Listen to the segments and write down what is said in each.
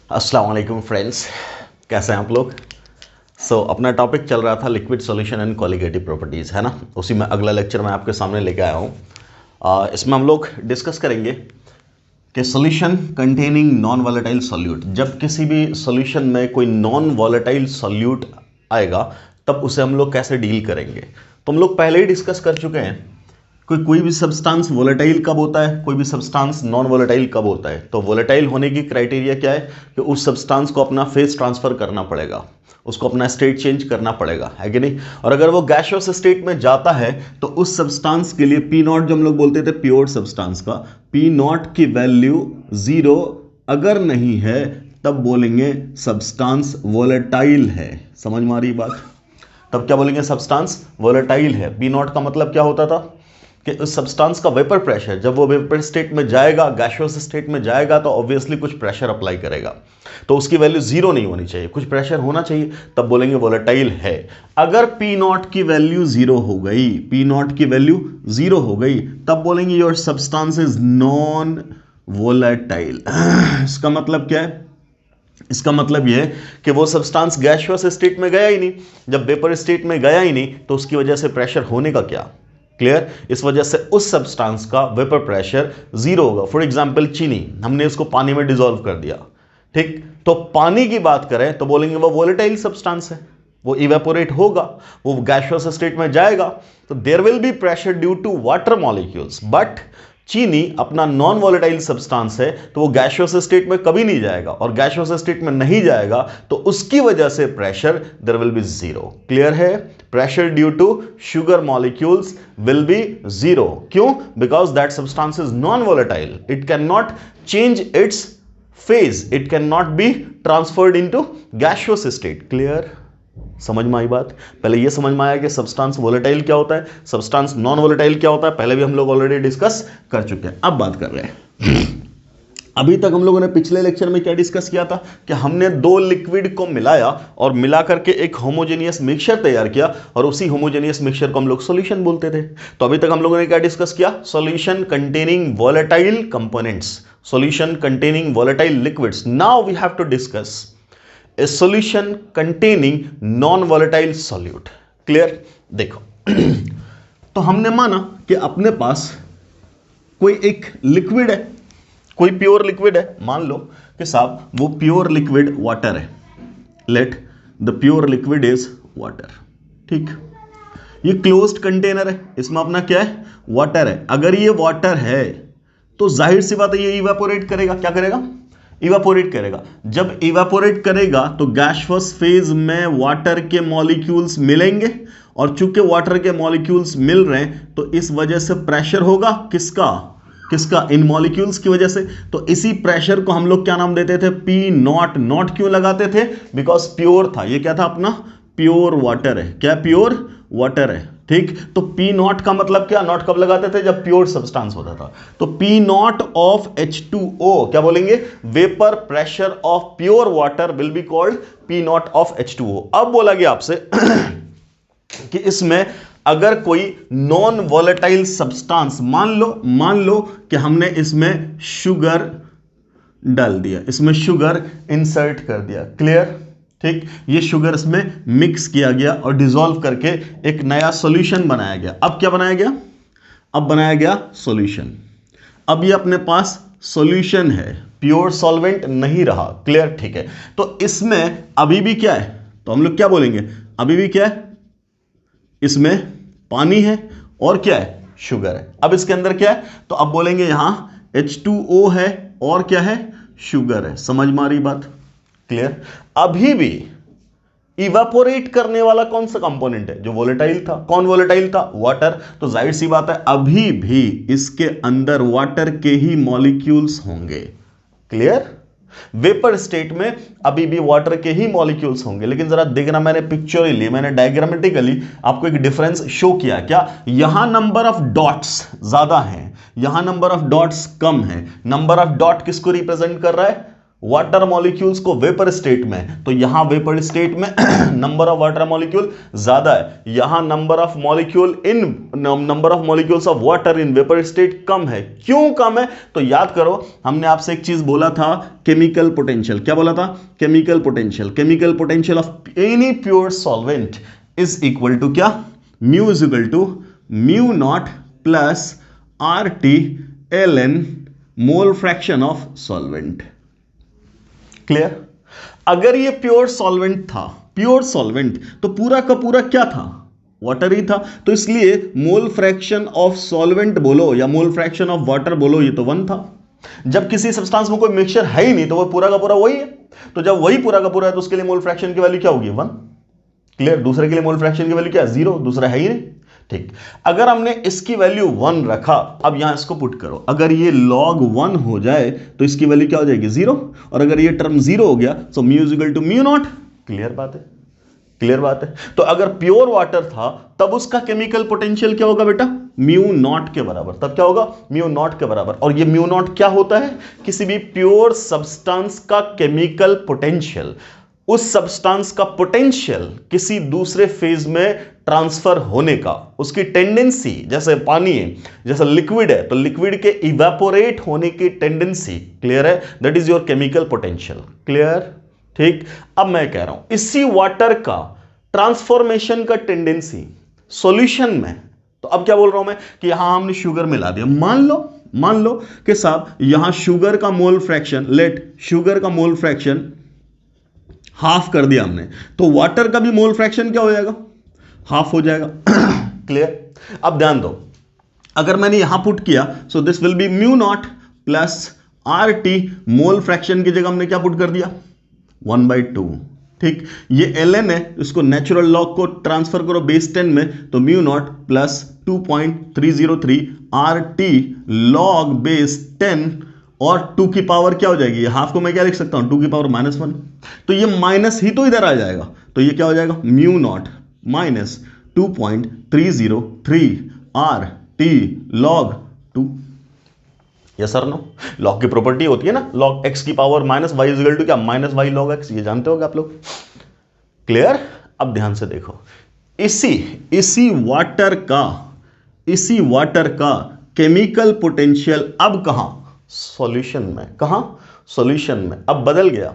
अस्सलाम वालेकुम फ्रेंड्स, कैसे हैं आप लोग। अपना टॉपिक चल रहा था liquid solution and colligative properties, है ना। उसी में अगला लेक्चर मैं आपके सामने लेके आया हूँ। इसमें हम लोग डिस्कस करेंगे कि solution containing non volatile solute. जब किसी भी सॉल्यूशन में कोई नॉन वॉलेटाइल सॉल्यूट आएगा तब उसे हम लोग कैसे डील करेंगे। तो हम लोग पहले ही डिस्कस कर चुके हैं कोई भी सब्सटेंस वोलेटाइल कब होता है, कोई भी सब्सटेंस नॉन वोलेटाइल कब होता है। तो वोलेटाइल होने की क्राइटेरिया क्या है कि उस सब्सटेंस को अपना फेज ट्रांसफर करना पड़ेगा, उसको अपना स्टेट चेंज करना पड़ेगा, है कि नहीं। और अगर वो गैसियस स्टेट में जाता है तो उस सब्सटेंस के लिए पी नॉट, जो हम लोग बोलते थे प्योर सब्सटेंस का, पी नॉट की वैल्यू 0 अगर नहीं है तब बोलेंगे सब्सटेंस वोलेटाइल है। समझ में आ रही बात। तब क्या बोलेंगे, सब्सटेंस वोलेटाइल है। पी नॉट का मतलब क्या होता था कि उस सब्सटेंस का वेपर प्रेशर, जब वो वेपर स्टेट में जाएगा, गैसियस स्टेट में जाएगा, तो ऑब्वियसली कुछ प्रेशर अप्लाई करेगा, तो उसकी वैल्यू 0 नहीं होनी चाहिए, कुछ प्रेशर होना चाहिए, तब बोलेंगे वोलेटाइल है। अगर पी नॉट की वैल्यू 0 हो गई, पी नॉट की वैल्यू 0 हो गई, तब बोलेंगे your substance is non volatile. इसका मतलब क्या है, इसका मतलब यह है कि वो सब्सटेंस गैसियस स्टेट में गया ही नहीं। जब वेपर स्टेट में गया ही नहीं तो उसकी वजह से प्रेशर होने का क्या, क्लियर। इस वजह से उस सब्सटेंस का वेपर प्रेशर 0 होगा। फॉर एग्जांपल चीनी, हमने उसको पानी में डिसॉल्व कर दिया, ठीक। तो पानी की बात करें तो बोलेंगे वो वोलेटाइल सब्सटेंस है, वो इवेपोरेट होगा, वो गैसियस स्टेट में जाएगा, तो there will be pressure due to water molecules. But चीनी अपना नॉन वॉलेटाइल सब्सटेंस है तो वो गैसियस स्टेट में कभी नहीं जाएगा, और गैसियस स्टेट में नहीं जाएगा तो उसकी वजह से pressure there will be 0। Clear है। Pressure due to sugar molecules will be 0। क्यों? Because that substance is non volatile, it can not change its phase, it can not be transferred into gaseous state. Clear, समझ में आई बात। पहले ये समझ में आया कि सब्सटेंस वोलेटाइल क्या होता है, सब्सटेंस नॉन वोलेटाइल क्या होता है, पहले भी हम लोग ऑलरेडी डिस्कस कर चुके हैं। अब बात कर रहे हैं, अभी तक हम लोगों ने पिछले लेक्चर में क्या डिस्कस किया था कि हमने दो लिक्विड को मिलाया और मिला करके एक होमोजेनियस मिक्सचर तैयार किया, और उसी होमोजेनियस मिक्सचर को हम लोग सॉल्यूशन बोलते थे। तो अभी तक हम लोगों ने क्या डिस्कस किया, solution containing volatile components, solution containing volatile liquids. Now we have to discuss a solution containing non volatile solute. Clear. देखो तो हमने माना कि अपने पास कोई एक लिक्विड है, कोई प्योर लिक्विड है। मान लो कि साहब वो प्योर लिक्विड वाटर है, let the pure liquid is water, ठीक। ये क्लोज्ड कंटेनर है, इसमें अपना क्या है, वाटर है। अगर ये वाटर है तो जाहिर सी बात है ये इवेपोरेट करेगा। क्या करेगा, इवेपोरेट करेगा। जब इवेपोरेट करेगा तो गैसियस फेज में वाटर के मॉलिक्यूल्स मिलेंगे, और चूंकि वाटर के मॉलिक्यूल्स मिल रहे हैं तो इस वजह से प्रेशर होगा, किसका, किसका, इन मॉलिक्यूल्स की वजह से। तो इसी प्रेशर को हम लोग क्या नाम देते थे, पी नॉट। नॉट क्यों लगाते थे, बिकॉज प्योर था, ये क्या था अपना, प्योर वाटर है। क्या, प्योर वाटर है, ठीक। तो पी नॉट का मतलब क्या, नॉट कब लगाते थे, जब प्योर सब्सटेंस होता था। तो पी नॉट ऑफ H2O, क्या बोलेंगे, vapour pressure of pure water will be called P naught of H2O। अब बोला गया आपसे कि इसमें अगर कोई नॉन वॉलेटाइल सब्सटेंस, मान लो कि हमने इसमें शुगर डाल दिया, इसमें शुगर इंसर्ट कर दिया। क्लियर, ठीक। ये शुगर इसमें मिक्स किया गया और डिसॉल्व करके एक नया सॉल्यूशन बनाया गया। अब क्या बनाया गया, अब बनाया गया सॉल्यूशन। अब ये अपने पास सॉल्यूशन है, प्योर सॉल्वेंट नहीं रहा। क्लियर, ठीक है। तो इसमें अभी भी क्या है, तो हम लोग क्या बोलेंगे, अभी भी क्या है, इसमें पानी है और क्या है, शुगर है। अब इसके अंदर क्या है, तो अब बोलेंगे यहां H2O है और क्या है, शुगर है। समझ में आ रही बात। क्लियर। अभी भी इवेपोरेट करने वाला कौन सा कंपोनेंट है, जो वोलेटाइल था। कौन वोलेटाइल था, वाटर। तो जाहिर सी बात है अभी भी इसके अंदर वाटर के ही मॉलिक्यूल्स होंगे। क्लियर। वेपर स्टेट में अभी भी वाटर के ही मॉलिक्यूल्स होंगे। लेकिन जरा देखना, मैंने पिक्चरली, मैंने डायग्रामेटिकली आपको एक डिफरेंस शो किया। क्या, यहां नंबर ऑफ डॉट्स ज्यादा हैं, यहां नंबर ऑफ डॉट्स कम है। नंबर ऑफ डॉट किसको रिप्रेजेंट कर रहा है, वाटर मॉलिक्यूल्स को वेपर स्टेट में, तो यहां वेपर स्टेट में नंबर ऑफ वाटर मॉलिक्यूल ज्यादा है, यहां number of molecules of water in vapour state कम है। क्यों कम है? तो याद करो हमने आपसे एक चीज बोला था, केमिकल पोटेंशियल। क्या बोला था? Chemical potential. Chemical potential of any pure solvent is equal to क्या? Mu is equal to mu not plus R T L N mole fraction of solvent. Clear? अगर ये प्योर सॉल्वेंट था, pure solvent, तो पूरा का पूरा क्या था? वाटर ही था, तो इसलिए मोल फ्रैक्शन ऑफ सॉल्वेंट बोलो या मोल फ्रैक्शन ऑफ वाटर बोलो, ये तो 1 था। जब किसी सब्सटेंस में कोई मिक्सचर है ही नहीं तो वो पूरा का पूरा वही है, तो जब वही पूरा का पूरा है तो उसके लिए मोल फ्रैक्शन की वैल्यू क्या होगी? 1। क्लियर? दूसरे के लिए मोल फ्रैक्शन की वैल्यू क्या है? 0, दूसरा है ही नहीं। ठीक, अगर हमने इसकी वैल्यू 1 रखा, अब यहां इसको पुट करो, अगर ये log 1 हो जाए तो इसकी वैल्यू क्या हो जाएगी? 0, और अगर ये टर्म 0 हो गया तो mu is equal to mu naught. Clear बात है? क्लियर बात है? तो अगर प्योर वाटर था तब उसका केमिकल पोटेंशियल क्या होगा बेटा? म्यू नॉट के बराबर। तब क्या होगा? म्यू नॉट के बराबर। और ये म्यू नॉट क्या होता है? किसी भी प्योर सब्सटेंस का केमिकल पोटेंशियल, उस सब्सटेंस का पोटेंशियल किसी दूसरे फेज में ट्रांसफर होने का, उसकी टेंडेंसी, जैसे पानी है, जैसे लिक्विड है, तो लिक्विड के इवेपोरेट होने की टेंडेंसी, क्लियर है, that is your chemical potential. Clear? ठीक, अब मैं कह रहा हूं इसी वाटर का ट्रांसफॉर्मेशन का टेंडेंसी सॉल्यूशन में, तो अब क्या बोल रहा हूं मैं कि यहां हमने शुगर मिला दिया, मान लो कि साहब यहां शुगर का मोल फ्रैक्शन, लेट शुगर का मोल फ्रैक्शन हाफ कर दिया हमने, तो वाटर का भी मोल फ्रैक्शन क्या हो जाएगा? हाफ हो जाएगा। क्लियर? अब ध्यान दो, अगर मैंने यहां पुट किया, so this will be mu not plus R T, mole fraction की जगह हमने क्या पुट कर दिया? 1/2। ठीक, ये ln है, इसको नेचुरल लॉग को ट्रांसफर करो बेस 10 में, तो mu not plus 2.303 R T log base 10, और 2 की पावर क्या हो जाएगी? हाफ को मैं क्या लिख सकता हूं? 2 की पावर -1, तो ये माइनस ही तो इधर आ जाएगा, तो ये क्या हो जाएगा? Mu naught minus 2.303 R T log 2। Yes sir no? Log की प्रॉपर्टी होती है ना, लॉग एक्स की power minus y is equal to क्या? माइनस वाई लॉग एक्स, ये जानते होगे आप लोग। क्लियर? अब ध्यान से देखो, इसी वाटर का केमिकल पोटेंशियल अब कहां? सॉल्यूशन में। कहां? सॉल्यूशन में। अब बदल गया,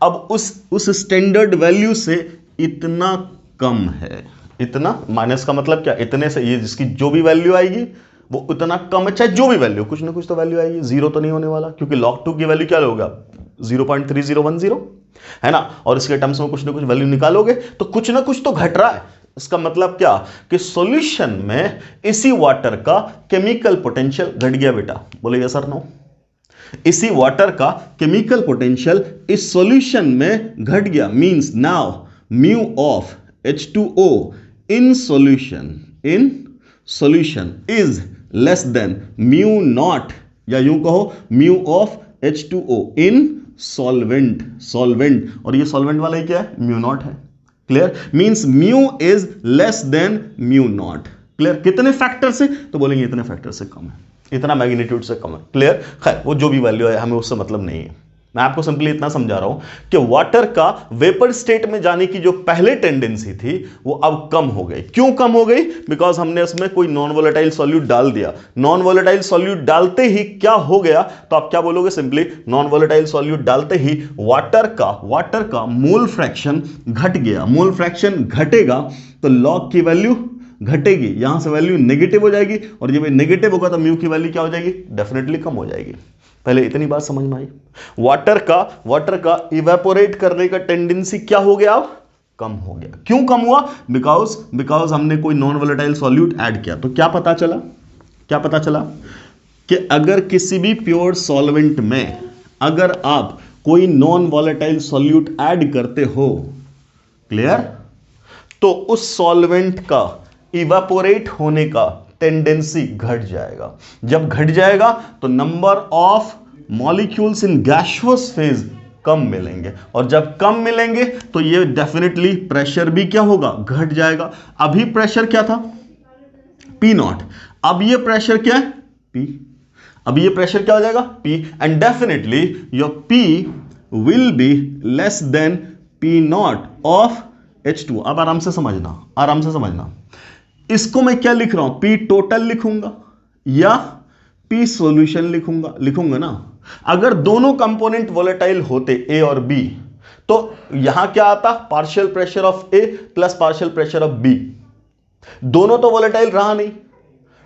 अब उस स्टैंडर्ड वैल्यू से इतना कम है। इतना माइनस का मतलब क्या? इतने से ये जिसकी जो भी वैल्यू आएगी वो उतना कम है, चाहे जो भी वैल्यू, कुछ ना कुछ तो वैल्यू आएगी, 0 तो नहीं होने वाला, क्योंकि log 2 की वैल्यू क्या होगा? 0.3010 है ना, और इसके टर्म्स में कुछ ना कुछ वैल्यू निकालोगे तो कुछ ना कुछ तो घट रहा है। इसका मतलब क्या कि सॉल्यूशन में इसी वाटर का केमिकल पोटेंशियल घट गया बेटा। बोले यस सर नो? इसी वाटर का केमिकल पोटेंशियल इस सॉल्यूशन में घट गया, means now mu of H2O in solution is less than mu naught, या यूं कहो mu of H2O in solvent, और ये सॉल्वेंट वाला ही क्या है? म्यू नॉट है। Clear? Means mu is less than mu naught. Clear? कितने फैक्टर से? तो बोलेंगे इतने फैक्टर से कम है, इतना मैग्नीट्यूड से कम है। क्लियर? खैर वो जो भी वैल्यू है हमें उससे मतलब नहीं है, मैं आपको सिंपली इतना समझा रहा हूं कि वाटर का वेपर स्टेट में जाने की जो पहले टेंडेंसी थी वो अब कम हो गई। क्यों कम हो गई? बिकॉज हमने इसमें कोई नॉन वोलेटाइल सॉल्यूट डाल दिया। नॉन वोलेटाइल सॉल्यूट डालते ही क्या हो गया? तो आप क्या बोलोगे? सिंपली नॉन वोलेटाइल सॉल्यूट डालते ही वाटर का मोल फ्रैक्शन घट गया। मोल फ्रैक्शन घटेगा तो लॉग की वैल्यू घटेगी, यहां से वैल्यू नेगेटिव हो जाएगी, और जब नेगेटिव होगा तो म्यू की वैल्यू क्या हो जाएगी? डेफिनेटली कम हो जाएगी। पहले इतनी बात समझ में आई। वाटर का इवेपोरेट करने का टेंडेंसी क्या हो गया? अब कम हो गया। क्यों कम हुआ? बिकॉज हमने कोई नॉन वोलेटाइल सॉल्यूट ऐड किया। तो क्या पता चला कि अगर किसी भी प्योर सॉल्वेंट में अगर आप कोई नॉन वोलेटाइल सॉल्यूट ऐड करते हो, क्लियर, तो उस सॉल्वेंट का इवेपोरेट होने का टेंडेंसी घट जाएगा। जब घट जाएगा तो number of molecules in gaseous phase कम मिलेंगे, और जब कम मिलेंगे तो ये डेफिनेटली प्रेशर भी क्या होगा? घट जाएगा। अभी प्रेशर क्या था? P0, अब ये प्रेशर क्या है? P। अब ये प्रेशर क्या हो जाएगा P, and definitely your P will be less than P not of H2। अब आराम से समझना, आराम से समझना, इसको मैं क्या लिख रहा हूं, P टोटल लिखूंगा या P सॉल्यूशन लिखूंगा ना। अगर दोनों कंपोनेंट वोलेटाइल होते A और B तो यहां क्या आता, partial pressure of A plus partial pressure of B। दोनों तो वोलेटाइल रहा नहीं,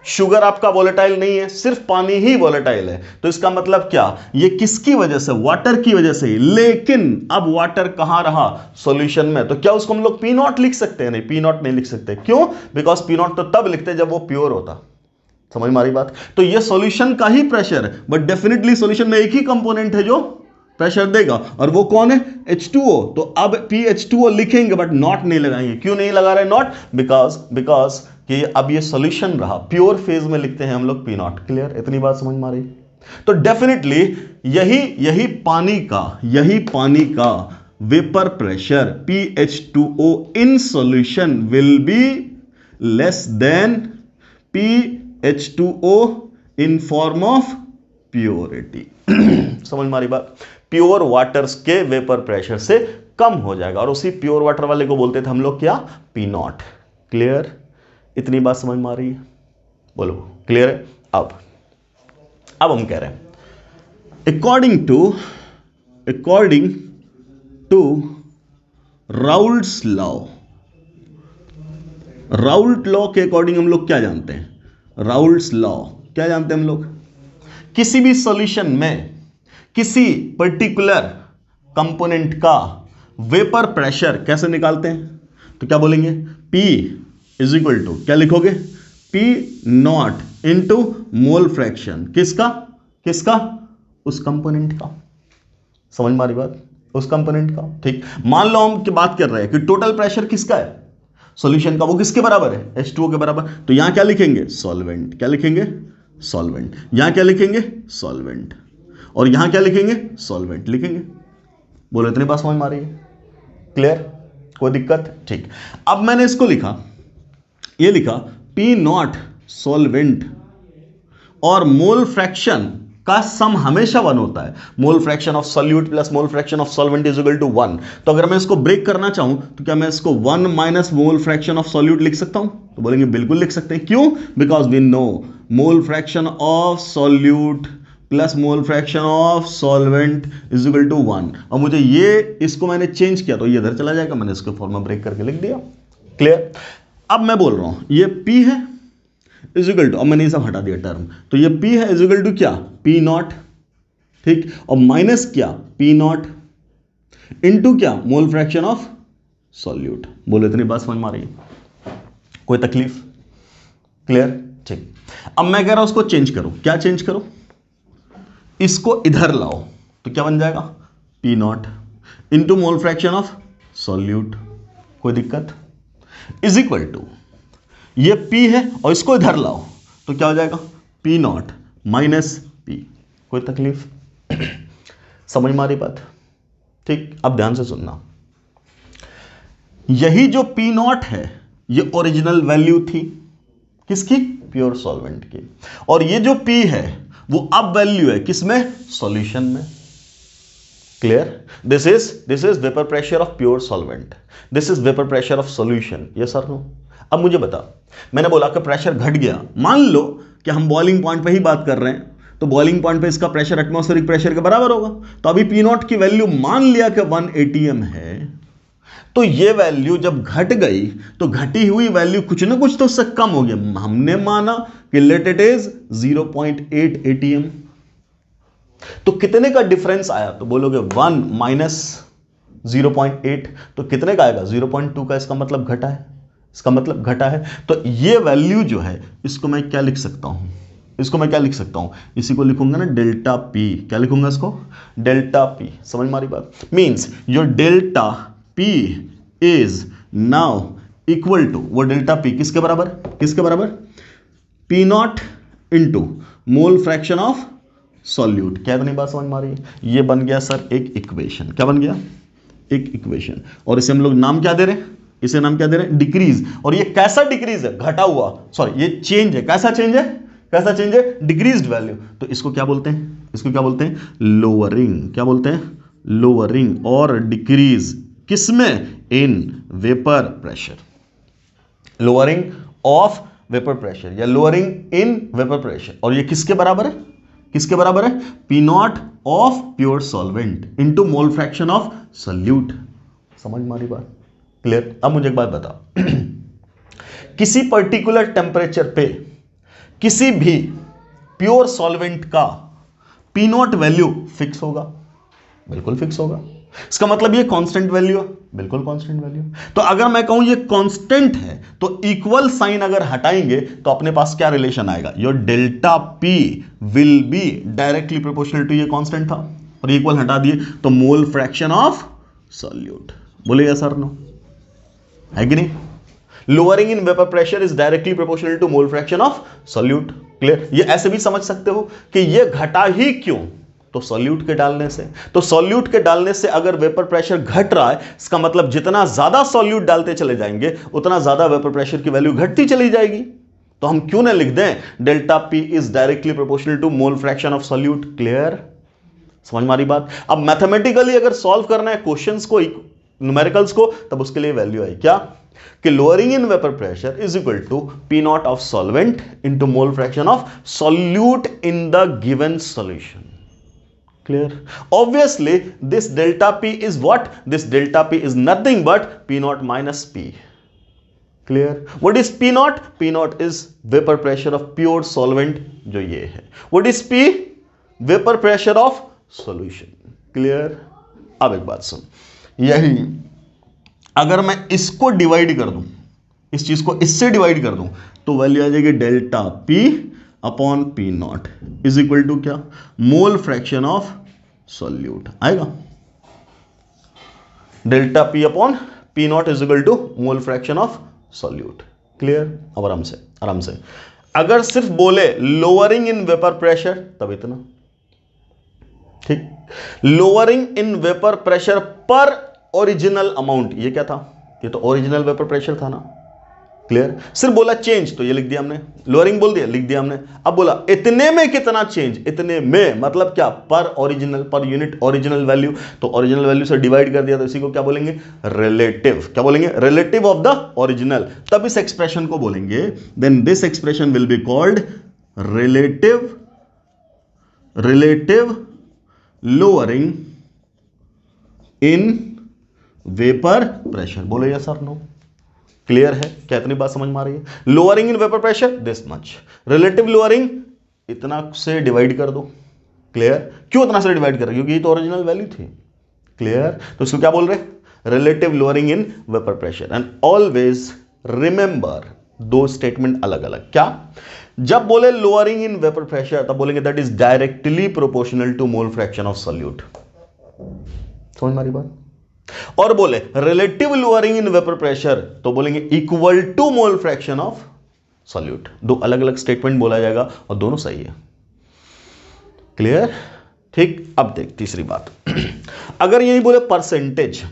शुगर आपका वोलेटाइल नहीं है, सिर्फ पानी ही वोलेटाइल है। तो इसका मतलब क्या, ये किसकी वजह से, वाटर की वजह से। लेकिन अब वाटर कहां रहा, सॉल्यूशन में, तो क्या उसको हम लोग P नॉट लिख सकते हैं, नहीं P नॉट नहीं लिख सकते। क्यों, बिकॉज P नॉट तो तब लिखते जब वो प्योर होता। समझ में आ रही बात। तो ये सॉल्यूशन का ही प्रेशर है, बट डेफिनेटली सॉल्यूशन में एक ही कंपोनेंट है जो प्रेशर देगा, और वो कौन है, H2O। तो अब PH2O लिखेंगे बट नॉट नहीं लगाएंगे। क्यों नहीं लगा रहे नॉट, बिकॉज कि अब ये सॉल्यूशन रहा, प्योर फेज में लिखते हैं हम लोग P नॉट। क्लियर, इतनी बात समझ में आ रही। तो डेफिनेटली यही पानी का vapour pressure PH2O in solution will be less than PH2O in form of purity. समझ में आ रही बात। प्योर वाटर्स के वेपर प्रेशर से कम हो जाएगा, और उसी प्योर वाटर वाले को बोलते थे हम लोग क्या, P नॉट। क्लियर, इतनी बात समझ में आ रही है, बोलो क्लियर है। अब हम कह रहे हैं according to Raoult's law, Raoult law के अकॉर्डिंग हम लोग क्या जानते हैं, राउल्ट्स लॉ क्या जानते हैं हम लोग, किसी भी सॉल्यूशन में किसी पर्टिकुलर कंपोनेंट का वेपर प्रेशर कैसे निकालते हैं, तो क्या बोलेंगे, P इज इक्वल टू, क्या लिखोगे, P naught into mole fraction, किसका उस कंपोनेंट का। समझ में आ रही बात, उस कंपोनेंट का। ठीक, मान लो हम की बात कर रहे हैं कि टोटल प्रेशर किसका है, सॉल्यूशन का, वो किसके बराबर है, H2O के बराबर। तो यहां क्या लिखेंगे, सॉल्वेंट। क्या लिखेंगे, सॉल्वेंट। यहां क्या लिखेंगे, सॉल्वेंट। और यहां क्या लिखेंगे, सॉल्वेंट लिखेंगे। बोलो इतनी बात समझ में आ रही है, क्लियर, कोई दिक्कत। ठीक, अब मैंने इसको लिखा, ये लिखा P नॉट सॉल्वेंट और मोल फ्रैक्शन का सम हमेशा 1 होता है। Mole fraction of solute plus mole fraction of solvent is equal to 1। तो अगर मैं इसको ब्रेक करना चाहूं तो क्या मैं इसको 1 minus mole fraction of solute लिख सकता हूं, तो बोलेंगे बिल्कुल लिख सकते हैं। क्यों, because we know mole fraction of solute plus mole fraction of solvent is equal to 1। और मुझे ये, इसको मैंने चेंज किया तो ये इधर चला जाएगा, मैंने इसको फॉर्म में ब्रेक करके लिख दिया। क्लियर, अब मैं बोल रहा हूं ये P है इज इक्वल टू, अब मैंने ये सब हटा दिया टर्म, तो ये P है इज इक्वल टू क्या, P नॉट। ठीक, और माइनस क्या, P नॉट इंटू क्या, मोल फ्रैक्शन ऑफ सॉल्यूट। बोलो इतनी बात समझ में आ रही है, कोई तकलीफ, क्लियर। ठीक, अब मैं कह रहा हूं उसको चेंज करो। क्या चेंज करो, इसको इधर लाओ, तो क्या बन जाएगा, P naught into mole fraction of solute, कोई दिक्कत, इज इक्वल टू, ये P है और इसको इधर लाओ तो क्या हो जाएगा, P नॉट माइनस P, कोई तकलीफ, समझ में आ रही बात। ठीक, अब ध्यान से सुनना, यही जो P नॉट है ये ओरिजिनल वैल्यू थी किसकी, प्योर सॉल्वेंट की, और ये जो P है वो अब वैल्यू है किसमें, सॉल्यूशन में। Clear, this is vapour pressure of pure solvent, this is vapour pressure of solution, yes और नो। अब मुझे बता, मैंने बोला कि प्रेशर घट गया, मान लो कि हम बॉइलिंग पॉइंट पे ही बात कर रहे हैं, तो बॉइलिंग पॉइंट पे इसका प्रेशर एटमॉस्फेरिक प्रेशर के बराबर होगा। तो अभी P नॉट की वैल्यू मान लिया कि 1 atm है, तो ये वैल्यू जब घट गई तो घटी हुई वैल्यू कुछ ना कुछ तो उससे कम हो गया। हमने माना कि लेट इट इज 0.8 atm, तो कितने का डिफरेंस आया, तो बोलोगे 1 माइनस 0.8, तो कितने का आएगा, 0.2 का। इसका मतलब घटा है, इसका मतलब घटा है। तो ये वैल्यू जो है इसको मैं क्या लिख सकता हूं, इसको मैं क्या लिख सकता हूं, इसी को लिखूंगा ना डेल्टा P। क्या लिखूंगा इसको, डेल्टा P। समझ में आ रही बात, means your delta P is now equal to, वो डेल्टा P किसके बराबर, किसके बराबर, P naught into mole fraction of solute. क्या इतनी बात समझ में आ रही है। ये बन गया सर एक इक्वेशन, क्या बन गया, एक इक्वेशन, और इसे हम लोग नाम क्या दे रहे हैं, इसे नाम क्या दे रहे हैं, डिक्रीज। और ये कैसा डिक्रीज है, घटा हुआ, सॉरी ये चेंज है, कैसा चेंज है, कैसा चेंज है? Decreased value. तो इसको क्या बोलते हैं? इसको क्या बोलते हैं? लोअरिंग। क्या बोलते हैं? लोअरिंग और डिक्रीज किसमें? इन vapour pressure. Lowering of vapour pressure या लोअरिंग इन वेपर प्रेशर। और ये किसके बराबर है? किसके बराबर है? P naught of pure solvent into mole fraction of solute. समझ में आ रही बात? क्लियर? अब मुझे एक बात बताओ, किसी पर्टिकुलर टेम्परेचर पे किसी भी प्योर सॉल्वेंट का पी नॉट वैल्यू फिक्स होगा? बिल्कुल फिक्स होगा। इसका मतलब ये कांस्टेंट वैल्यू है? बिल्कुल कांस्टेंट वैल्यू। तो अगर मैं कहूं ये कांस्टेंट है तो इक्वल साइन अगर हटाएंगे तो अपने पास क्या रिलेशन आएगा? Your delta P will be directly proportional to, ये कांस्टेंट था और इक्वल हटा दिए तो मोल फ्रैक्शन ऑफ सॉल्यूट। बोलेगा सर नो? है कि नहीं? Lowering in vapour pressure is directly proportional to mole fraction of solute. Clear? ये ऐसे भी समझ सकते हो कि ये घटा ही क्यों? तो सॉल्यूट के डालने से। तो सॉल्यूट के डालने से अगर वेपर प्रेशर घट रहा है, इसका मतलब जितना ज्यादा सॉल्यूट डालते चले जाएंगे उतना ज्यादा वेपर प्रेशर की वैल्यू घटती चली जाएगी। तो हम क्यों ना लिख दें delta P is directly proportional to mole fraction of solute. Clear? समझ में आ रही बात? अब मैथमेटिकली अगर सॉल्व करना है क्वेश्चंस को, न्यूमेरिकल्स को, तब उसके लिए वैल्यू आई क्या? कि lowering in vapour pressure is equal to P naught of solvent into mole fraction of solute in the given solution. Clear? Obviously, this delta P is what? This delta P is nothing but P naught minus P. Clear? What is P naught? P naught is vapor pressure of pure solvent, जो ये है. What is P? Vapor pressure of solution. Clear? अब एक बात सुन, यही अगर मैं इसको डिवाइड कर दूं, इस चीज को इससे डिवाइड कर दूं, तो वैल्यू आ जाएगी delta P upon P naught is equal to क्या? मोल फ्रैक्शन ऑफ सॉल्यूट आएगा। Delta P upon P naught is equal to mole fraction of solute. Clear? अब आराम से, आराम से। अगर सिर्फ बोले लोअरिंग इन वेपर प्रेशर तब इतना, ठीक। लोअरिंग इन वेपर प्रेशर पर ओरिजिनल अमाउंट, ये क्या था? ये तो ओरिजिनल वेपर प्रेशर था ना। क्लियर? सिर्फ बोला चेंज तो ये लिख दिया हमने, लोअरिंग बोल दिया, लिख दिया हमने। अब बोला इतने में कितना चेंज, इतने में मतलब क्या? पर original, per unit original value, तो ओरिजिनल वैल्यू से डिवाइड कर दिया तो इसी को क्या बोलेंगे? रिलेटिव। क्या बोलेंगे? Relative of the original. तब इस एक्सप्रेशन को बोलेंगे, then this expression will be called relative lowering in vapour pressure. बोलो यस और नो? क्लियर है? क्या इतनी बात समझ में आ रही है? Lowering in vapour pressure this much, relative lowering इतना से डिवाइड कर दो। क्लियर? क्यों इतना से डिवाइड कर रहे? क्योंकि ये तो ओरिजिनल वैल्यू थी। क्लियर? तो इसको क्या बोल रहे? Relative lowering in vapour pressure. And always remember दो स्टेटमेंट अलग अलग। क्या? जब बोले लोअरिंग इन वेपर प्रेशर तब बोलेंगे that is directly proportional to mole fraction of solute. समझ में आ रही बात? और बोले relative lowering in vapour pressure तो बोलेंगे equal to mole fraction of solute. दो अलग अलग स्टेटमेंट बोला जाएगा और दोनों सही है। क्लियर? ठीक। अब देख तीसरी बात अगर यही बोले परसेंटेज,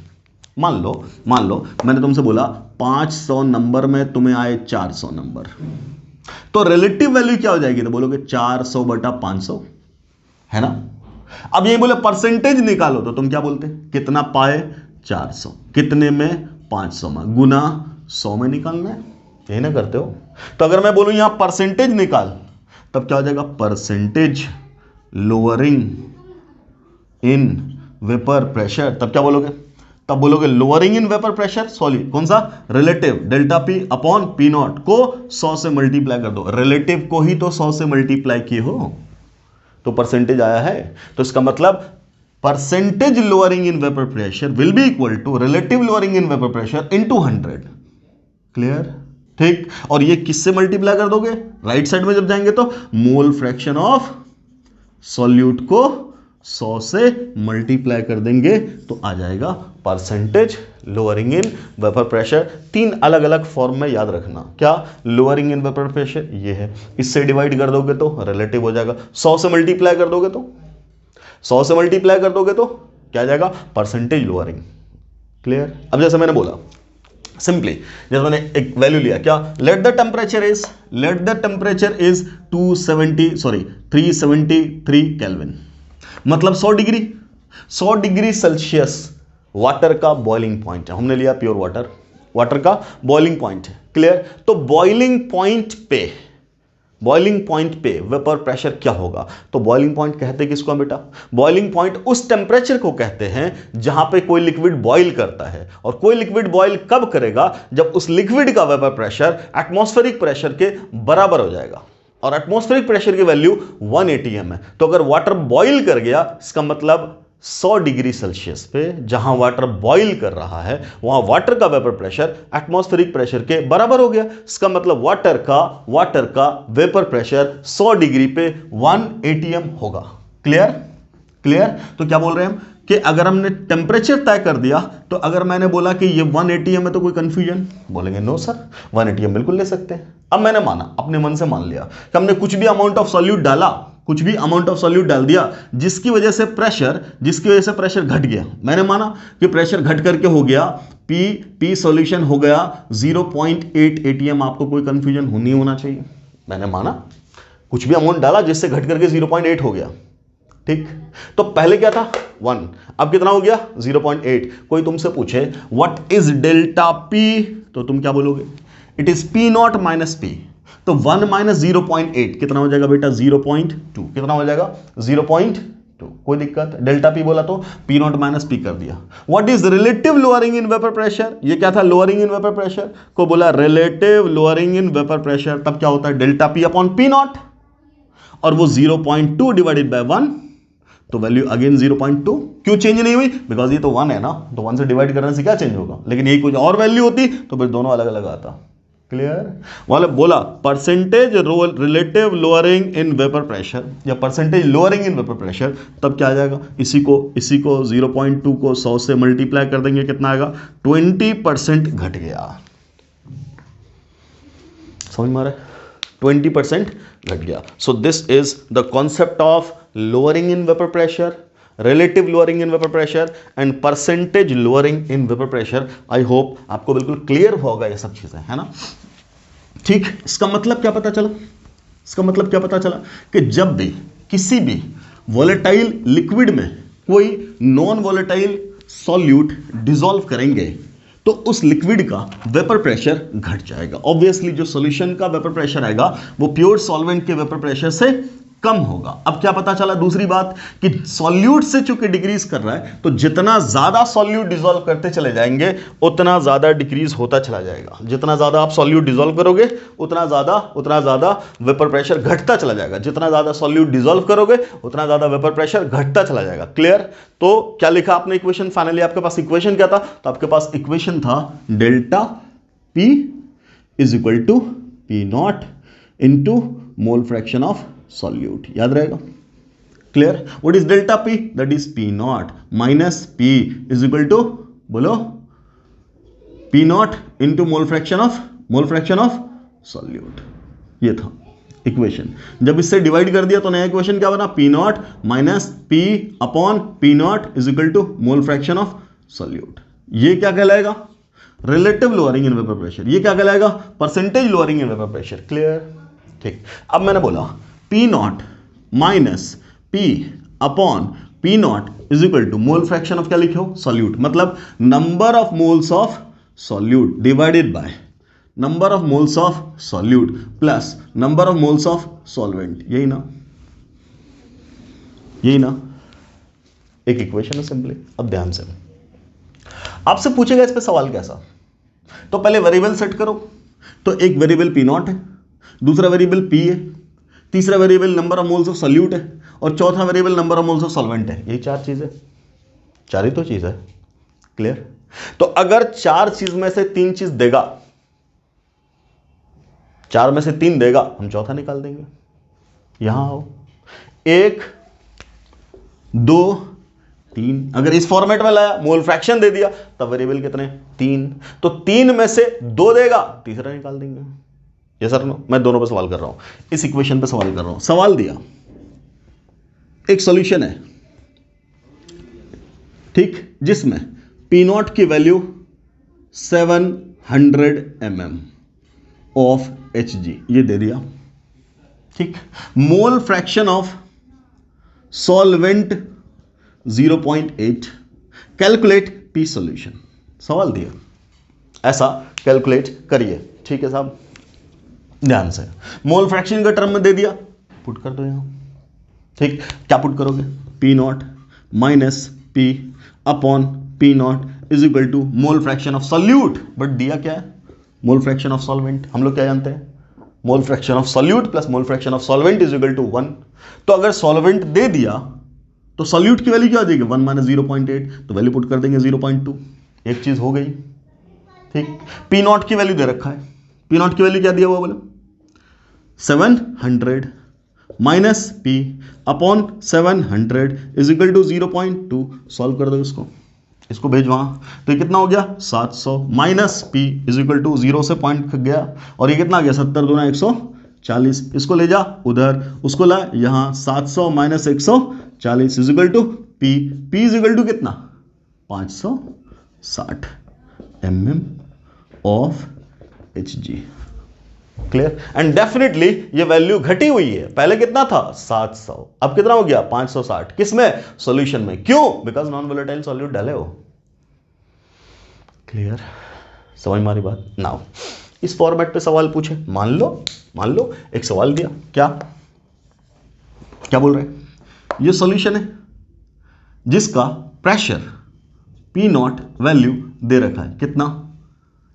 मान लो मैंने तुमसे बोला 500 नंबर में तुम्हें आए 400 नंबर, तो रिलेटिव वैल्यू क्या हो जाएगी? तो बोलोगे 400 बटा 500, है ना। अब ये बोले परसेंटेज निकालो तो तुम क्या बोलते? कितना पाए? 400, कितने में? 500 में, गुना 100 में निकालना है, यही ना करते हो। तो अगर मैं बोलूं यहां परसेंटेज निकाल तब क्या हो जाएगा? Percentage lowering in vapour pressure. तब क्या बोलोगे? तब बोलोगे lowering in vapour pressure, sorry कौन सा? Relative, delta P upon P not को 100 से मल्टीप्लाई कर दो। रिलेटिव को ही तो 100 से मल्टीप्लाई किए हो तो परसेंटेज आया है। तो इसका मतलब percentage lowering in vapour pressure will be equal to relative lowering in vapour pressure into 100। Clear? ठीक। और ये किससे मल्टीप्लाई कर दोगे? राइट साइड में जब जाएंगे तो मोल फ्रैक्शन ऑफ सॉल्यूट को 100 से मल्टीप्लाई कर देंगे तो आ जाएगा percentage lowering in vapour pressure. तीन अलग अलग फॉर्म में याद रखना। क्या? लोअरिंग इन वेपर प्रेशर ये है, इससे डिवाइड कर दोगे तो रिलेटिव हो जाएगा, 100 से मल्टीप्लाई कर दोगे तो 100 से मल्टीप्लाई कर दोगे तो क्या आ जाएगा? Percentage lowering. क्लियर? अब जैसे मैंने बोला सिंपली जैसे मैंने एक वैल्यू लिया, क्या, let the temperature is 373 kelvin, मतलब 100 डिग्री सेल्सियस वाटर का बॉइलिंग पॉइंट है। हमने लिया प्योर वाटर का बॉइलिंग पॉइंट है। क्लियर? तो बॉइलिंग पॉइंट पे वेपर प्रेशर क्या होगा? तो बॉइलिंग पॉइंट कहते हैं किसको बेटा? बॉइलिंग पॉइंट उस टेम्परेचर को कहते हैं जहां पे कोई लिक्विड बॉइल करता है। और कोई लिक्विड बॉइल कब करेगा? जब उस लिक्विड का वेपर प्रेशर एटमॉस्फेरिक प्रेशर के बराबर हो जाएगा, और एटमॉस्फेरिक प्रेशर की वैल्यू 1 atm है। तो अगर वाटर बॉइल कर गया, इसका मतलब 100 डिग्री सेल्सियस पे जहां वाटर बॉइल कर रहा है वहां वाटर का वेपर प्रेशर एटमॉस्फेरिक प्रेशर के बराबर हो गया। इसका मतलब वाटर का वेपर प्रेशर 100 डिग्री पे 1 atm होगा। क्लियर? तो क्या बोल रहे हैं हम कि अगर हमने टेम्परेचर तय कर दिया, तो अगर मैंने बोला कि ये 1 atm है तो कोई कंफ्यूजन? बोलेंगे नो सर, 1 atm बिल्कुल ले सकते हैं। अब मैंने माना, अपने मन से मान लिया कि हमने कुछ भी अमाउंट ऑफ सॉल्यूट डाल दिया जिसकी वजह से प्रेशर घट गया। मैंने माना कि प्रेशर घट करके हो गया पी सॉल्यूशन हो गया 0.8 atm। आपको कोई कंफ्यूजन नहीं होना चाहिए। मैंने माना कुछ भी अमाउंट डाला जिससे घट करके 0.8 हो गया। ठीक, तो पहले क्या था 1, अब कितना हो गया 0.8। कोई तुमसे पूछे व्हाट इज डेल्टा पी, तो तुम क्या बोलोगे? It is P not minus P. तो 1 माइनस 0.8 कितना हो जाएगा बेटा? 0.2। कितना हो जाएगा? 0.2। कोई दिक्कत? डेल्टा पी बोला तो पी नॉट माइनस पी कर दिया। What is relative lowering in vapour pressure? ये क्या था? लोअरिंग इन वेपर प्रेशर को बोला relative lowering in vapour pressure. तब क्या होता है? Delta P upon P not, और वो 0.2 डिवाइडेड बाय 1, तो वैल्यू अगेन 0.2। क्यों चेंज नहीं हुई? बिकॉज ये तो 1 है ना, तो 1 से डिवाइड करने से क्या चेंज होगा? लेकिन यही कुछ और वैल्यू होती तो फिर दोनों अलग अलग आता। क्लियर? वाले बोला percentage relative lowering in vapour pressure या percentage lowering in vapour pressure, तब क्या आ जाएगा? इसी को 0.2 को 100 से मल्टीप्लाई कर देंगे, कितना आएगा? 20% घट गया। समझ में आ रहा है? 20% घट गया। So this is the concept of lowering in vapor pressure, relative lowering in vapor pressure and percentage lowering in vapor pressure. I hope आपको बिल्कुल क्लियर होगा ये सब चीजें, है ना? ठीक, इसका मतलब क्या पता चला? कि जब भी किसी भी वोलेटाइल लिक्विड में कोई नॉन वोलेटाइल सॉल्यूट डिसॉल्व करेंगे तो उस लिक्विड का वेपर प्रेशर घट जाएगा। ऑब्वियसली जो सॉल्यूशन का वेपर प्रेशर आएगा वो प्योर सॉल्वेंट के वेपर प्रेशर से कम होगा। अब क्या पता चला? दूसरी बात कि सॉल्यूट से चूंकि डिक्रीज कर रहा है, तो जितना ज्यादा सॉल्यूट डिसॉल्व करते चले जाएंगे उतना ज्यादा डिक्रीज होता चला जाएगा। जितना ज्यादा आप सॉल्यूट डिसॉल्व करोगे उतना ज्यादा वेपर प्रेशर घटता चला जाएगा। जितना ज्यादा सॉल्यूट डिसॉल्व करोगे उतना ज्यादा वेपर प्रेशर घटता चला जाएगा। क्लियर? तो क्या लिखा आपने इक्वेशन? फाइनली आपके पास इक्वेशन क्या था? तो आपके पास इक्वेशन था delta P is equal to P not into mole fraction of solute. याद रहेगा? Clear? What is delta P? That is P not minus P is equal to, बोलो, P not into mole fraction of solute. ये था equation. जब इससे divide कर दिया तो नया इक्वेशन क्या बना? P not minus P upon P naught is equal to mole fraction of solute. ये क्या कहलाएगा? Relative lowering in vapour pressure. ये क्या कहलाएगा? Percentage lowering in vapour pressure. Clear? ठीक, अब मैंने बोला P not minus P upon P naught is equal to mole fraction of क्या लिखे हो? सॉल्यूट। मतलब number of moles of solute divided by number of moles of solute plus number of moles of solvent. यही ना एक equation है simply. अब ध्यान से आपसे पूछेगा इस पे सवाल कैसा, तो पहले वेरिएबल सेट करो। तो एक वेरिएबल पी नॉट है, दूसरा वेरिएबल पी है, तीसरा variable number of moles of solute है, और चौथा variable number of moles of solvent है। यही 4 चीज है। 4 ही तो चीज है। क्लियर? तो अगर 4 चीज में से 3 चीज देगा, 4 में से 3 देगा, हम चौथा निकाल देंगे। यहां आओ, 1 2 3। अगर इस फॉर्मेट में लाया, मोल फ्रैक्शन दे दिया, तब वेरिएबल कितने? 3। तो 3 में से 2 देगा, तीसरा निकाल देंगे। ये सर नो, मैं दोनों पे सवाल कर रहा हूं, इस इक्वेशन पे सवाल कर रहा हूं। सवाल दिया, एक सॉल्यूशन है, ठीक, जिसमें पी नॉट की वैल्यू 7 mm ऑफ Hg, ये दे दिया, ठीक। मोल fraction of solvent 0.8, calculate P solution, सवाल दिया ऐसा कैलकुलेट करिए, ठीक है साहब, ध्यान से। मोल फ्रैक्शन का टर्म में दे दिया, पुट कर दो यहां, ठीक। क्या पुट करोगे, P not minus P upon P naught is equal to mole fraction of solute, but दिया क्या है, मोल फ्रैक्शन ऑफ सॉल्वेंट। हम लोग क्या जानते हैं, mole fraction of solute plus mole fraction of solvent is equal to 1। तो अगर सॉल्वेंट दे दिया तो सॉल्यूट की वैल्यू क्या आ जाएगी, 1 माइनस 0.8, तो वैल्यू पुट कर देंगे 0.2, एक चीज हो गई, ठीक। पी नॉट की वैल्यू दे रखा है, पी नॉट की वैल्यू क्या दिया हुआ बोलो, 700 minus P upon 700 is equal to 0.2, solve कर दो इसको भेज वहां, तो ये कितना हो गया 700 minus P is equal to 0 से पॉइंट गया, और ये कितना आ गया 70 दूना 140, इसको ले जा उधर, उसको ला यहां, 700 minus 140 is equal to P, P is equal to कितना 560 mm of Hg, clear. And definitely ये वैल्यू घटी हुई है, पहले कितना था 700, अब कितना हो गया 560, किसमें, सॉल्यूशन में, क्यों, बिकॉज नॉन वोलेटाइल सॉल्यूट डाले हो, क्लियर, समझ मारी बात। नाउ इस फॉर्मेट पे सवाल पूछे, मान लो एक सवाल दिया, क्या बोल रहे हैं, ये सॉल्यूशन है जिसका प्रेशर पी नॉट वैल्यू दे रखा है, कितना,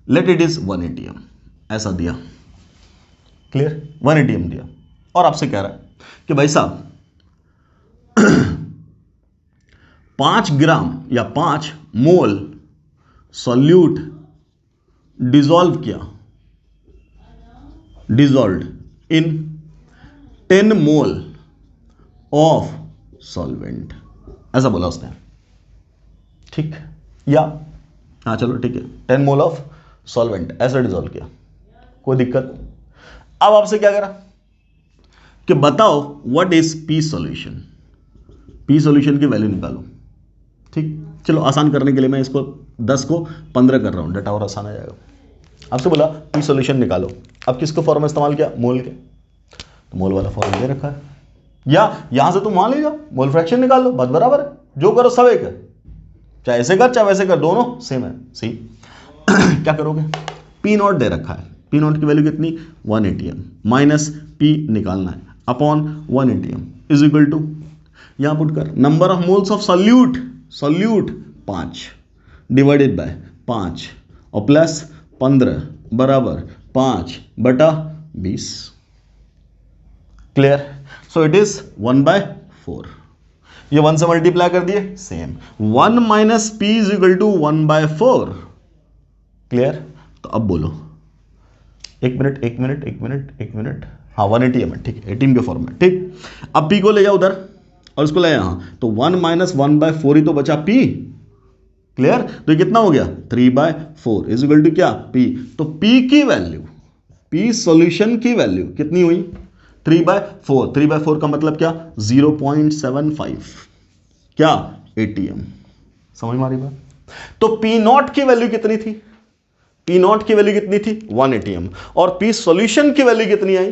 लेट इट इज 1 atm, ऐसा दिया, क्लियर, 1 atm दिया, और आपसे कह रहा है कि भाई साहब 5 ग्राम या 5 मोल solute dissolve in 10 mole of solvent, ऐसा बोला उसने, ठीक, या हाँ चलो ठीक है, 10 मोल ऑफ सॉल्वेंट ऐसा डिसॉल्व किया, कोई दिक्कत। अब आपसे क्या करा कि बताओ what is P solution, P solution की वैल्यू निकालो, ठीक। चलो आसान करने के लिए मैं इसको 10 को 15 कर रहा हूं, डाटा और आसान आ जाएगा। आपसे बोला पी सॉल्यूशन निकालो, अब किसको फॉर्म इस्तेमाल किया, मोल के, तो मोल वाला फॉर्म दे रखा है, या यहां से तुम मान लीजिए मोल फ्रैक्शन निकाल लो, बात बराबर है, जो करो सब एक है, चाहे ऐसे कर चाहे वैसे कर, दोनों सेम है, सी। क्या करोगे, पी नॉट दे रखा है, पी नॉट की वैल्यू कितनी 1 atm माइनस पी निकालना है upon 1 atm is equal to, यहां पुट कर, number of moles of solute 5 divided by 5 और प्लस 15 बराबर 5/20, क्लियर। सो इट इज 1/4, ये 1 से मल्टीप्लाई कर दिए, same, 1 minus P is equal to 1/4, clear. तो अब बोलो, एक मिनट, हाँ 1 atm है, ठीक है, 18 के फॉर्म में, ठीक। अब पी को ले जाओ उधर और उसको ले यहां, तो 1 माइनस 1/4 ही तो बचा पी, क्लियर। तो ये कितना हो गया 3/4 इज इक्वल टू क्या, पी, तो पी की वैल्यू, पी सॉल्यूशन की वैल्यू कितनी हुई 3/4, 3/4 का मतलब क्या 0.75, क्या atm, समझ में आ रही बात। तो पी नॉट की वैल्यू कितनी थी, पी नॉट की वैल्यू कितनी थी 1 atm, और पी सॉल्यूशन की वैल्यू कितनी आई,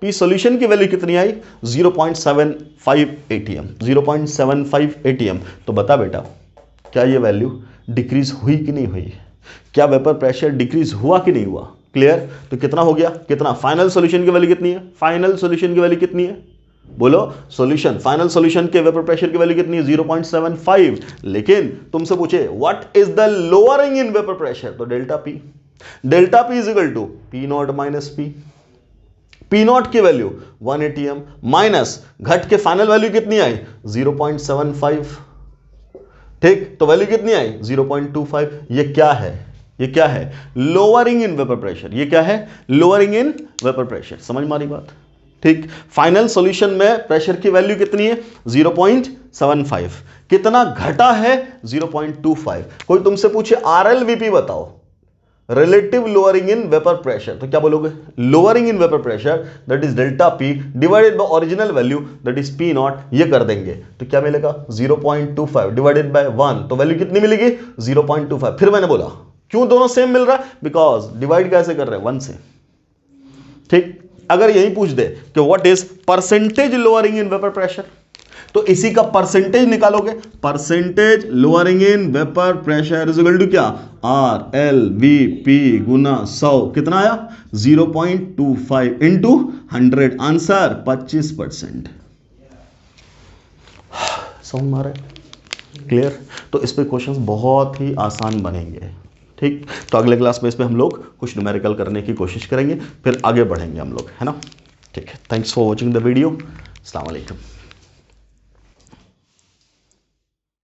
पी सॉल्यूशन की वैल्यू कितनी आई 0.75 atm, 0.75 atm। तो बता बेटा क्या ये वैल्यू डिक्रीज हुई कि नहीं हुई, क्या वेपर प्रेशर डिक्रीज हुआ कि नहीं हुआ, क्लियर। तो कितना हो गया, कितना, फाइनल सॉल्यूशन की वैल्यू कितनी है, फाइनल सॉल्यूशन की वैल्यू कितनी है, बोलो, सॉल्यूशन, फाइनल सॉल्यूशन के वेपर प्रेशर की वैल्यू कितनी है 0.75, लेकिन तुमसे पूछे what is the lowering in vapour pressure, तो delta P is equal to P not minus P not की वैल्यू 1 atm माइनस घट के फाइनल वैल्यू कितनी आई 0.75, ठीक। तो वैल्यू कितनी आई 0.25, ये क्या है लोअरिंग इन वेपर प्रेशर, ये क्या है लोअरिंग इन वेपर प्रेशर, समझ मारी बात, ठीक। फाइनल सॉल्यूशन में प्रेशर की वैल्यू कितनी है 0.75, कितना घटा है 0.25। कोई तुमसे पूछे RLVP बताओ, relative lowering in vapour pressure, तो क्या बोलोगे, lowering in vapour pressure that is delta P divided by original value that is P not, ये कर देंगे तो क्या मिलेगा 0.25 डिवाइडेड बाय 1, तो वैल्यू कितनी मिलेगी 0.25। फिर मैंने बोला क्यों दोनों सेम मिल रहा है? बिकॉज डिवाइड कैसे कर रहे हैं? 1 से। ठीक, अगर यही पूछ दे कि what is percentage lowering in vapour pressure, तो इसी का परसेंटेज निकालोगे। Percentage lowering in vapour pressure is equal to क्या? आर एल वी पी गुना 100, कितना आया? 0.25 इंटू 100, आंसर 25%। समझ में आ रहा है? क्लियर? तो इस पे क्वेश्चंस बहुत ही आसान बनेंगे। ठीक, तो अगले क्लास में इस पे हम लोग कुछ न्यूमेरिकल करने की कोशिश करेंगे, फिर आगे बढ़ेंगे हम लोग, है ना? ठीक है, thanks for watching the video. अस्सलाम वालेकुम।